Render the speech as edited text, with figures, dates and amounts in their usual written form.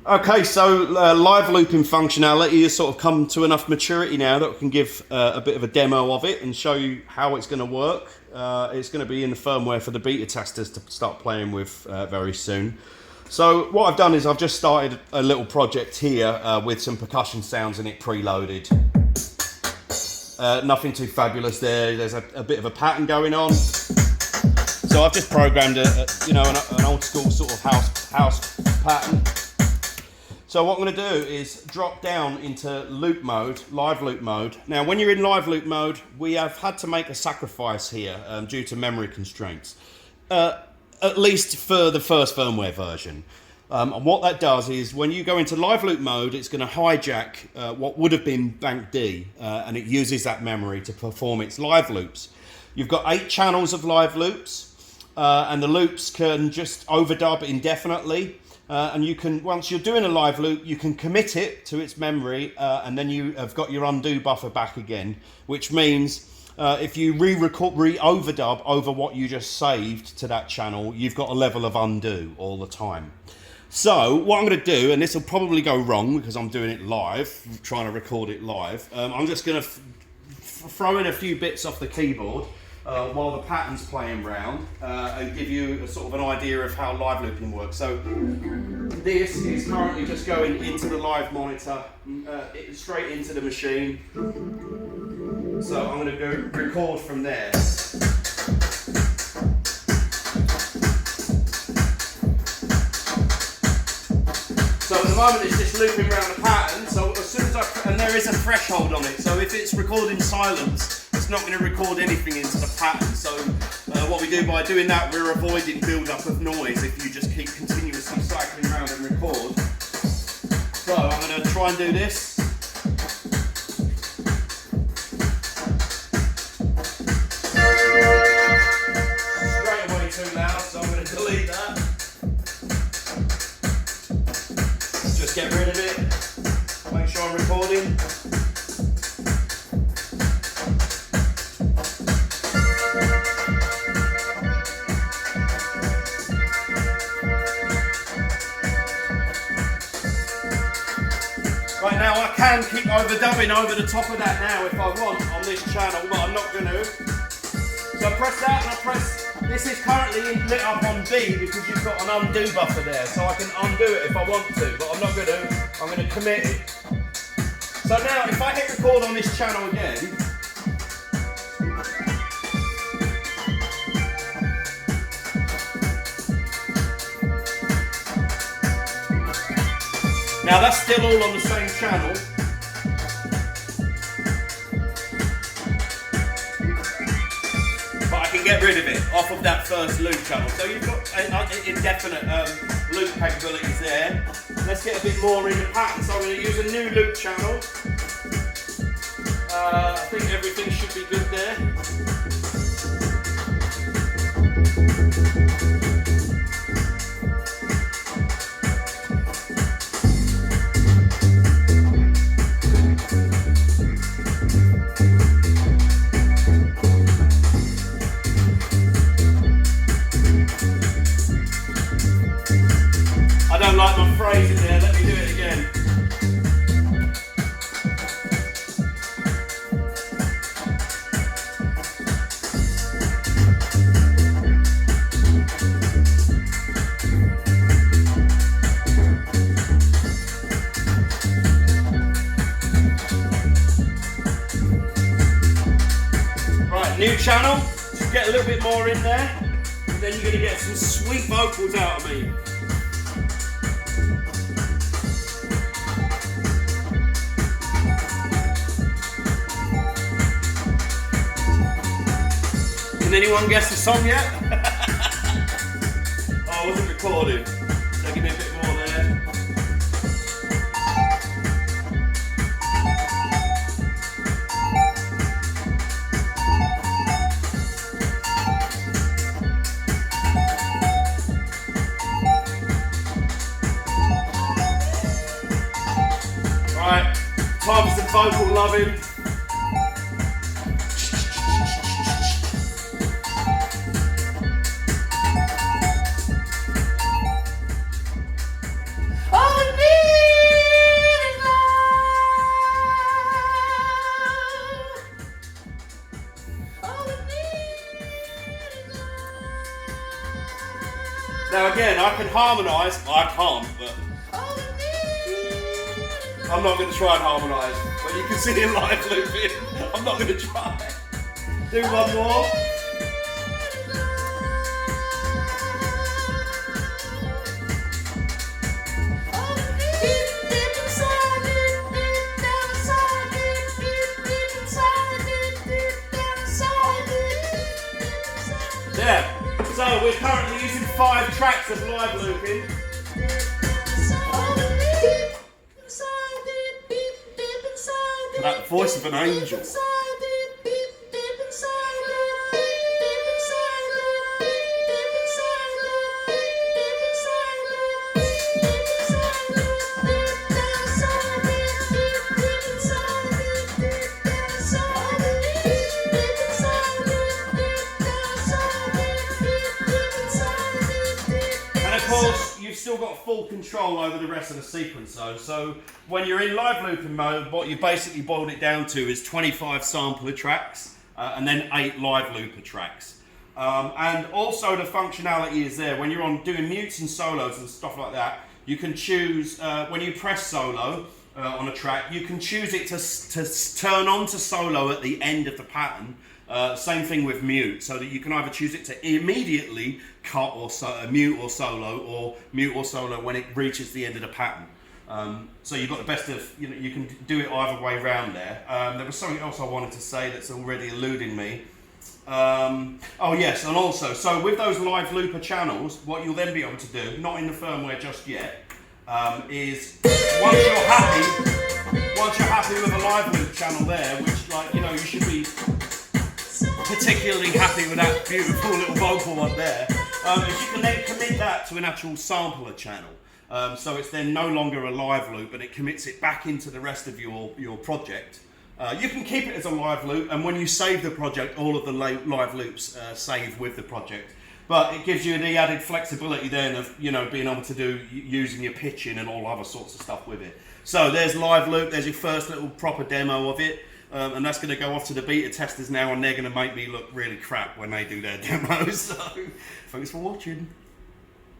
Okay, so live looping functionality has sort of come to enough maturity now that we can give a bit of a demo of it and show you how it's going to work. It's going to be in the firmware for the beta testers to start playing with very soon. So what I've done is I've just started a little project here with some percussion sounds in it preloaded. Nothing too fabulous there. There's a bit of a pattern going on. So I've just programmed an old school sort of house pattern. So what I'm going to do is drop down into loop mode, live loop mode. Now, when you're in live loop mode, we have had to make a sacrifice here due to memory constraints, at least for the first firmware version. And what that does is when you go into live loop mode, it's going to hijack what would have been bank D, and it uses that memory to perform its live loops. You've got 8 channels of live loops, and the loops can just overdub indefinitely. And you can, once you're doing a live loop, you can commit it to its memory, and then you have got your undo buffer back again, which means if you overdub over what you just saved to that channel, you've got a level of undo all the time. So what I'm going to do, and this will probably go wrong because I'm doing it live, trying to record it live, I'm just going to throw in a few bits off the keyboard while the pattern's playing around and give you a sort of an idea of how live looping works. So this is currently just going into the live monitor, straight into the machine. So I'm going to go record from there. So at the moment it's just looping around the pattern, so as soon as and there is a threshold on it, so if it's recording silence, it's not going to record anything into the pattern. So what we do by doing that, we're avoiding build-up of noise if you just keep continuously cycling around and record. So I'm going to try and do this. Straight away too loud, so I'm going to delete that. Just get rid of it. Make sure I'm recording. Right, now I can keep overdubbing over the top of that now if I want on this channel, but I'm not going to. So I press that and I press, this is currently lit up on B because you've got an undo buffer there, so I can undo it if I want to, but I'm not going to. I'm going to commit it. So now if I hit record on this channel again, now that's still all on the same channel. But I can get rid of it off of that first loop channel. So you've got indefinite loop capabilities there. Let's get a bit more in the pattern. So I'm going to use a new loop channel. I think everything should be good there. I don't like my phrasing there, let me do it again. Right, new channel, just get a little bit more in there, and then you're going to get some sweet vocals out of me. Can anyone guess the song yet? Oh, I wasn't recording. So give me a bit more there. Right, time for some vocal loving. I I can harmonise. I can't, but I'm not going to try and harmonise. But you can see it live looping. I'm not going to try. Do one more. Yeah, so we're currently using 5 tracks of live looping. That voice of an angel. You've still got full control over the rest of the sequence though. So when you're in live looping mode, what you basically boiled it down to is 25 sampler tracks and then 8 live looper tracks. And also the functionality is there. When you're on doing mutes and solos and stuff like that, you can choose, when you press solo on a track, you can choose it to turn on to solo at the end of the pattern. Same thing with mute, so that you can either choose it to immediately cut or mute or solo when it reaches the end of the pattern. So you've got the best of, you can do it either way around there. There was something else I wanted to say that's already eluding me. Oh yes, and also, so with those live looper channels, what you'll then be able to do, not in the firmware just yet, is once you're happy with a live loop channel there, which you should be particularly happy with that beautiful little vocal one there, is you can then commit that to an actual sampler channel. So it's then no longer a live loop, but it commits it back into the rest of your project. You can keep it as a live loop, and when you save the project, all of the live loops save with the project. But it gives you the added flexibility then of being able to do using your pitching and all other sorts of stuff with it. So there's live loop. There's your first little proper demo of it. And that's going to go off to the beta testers now, and they're going to make me look really crap when they do their demos. So, thanks for watching.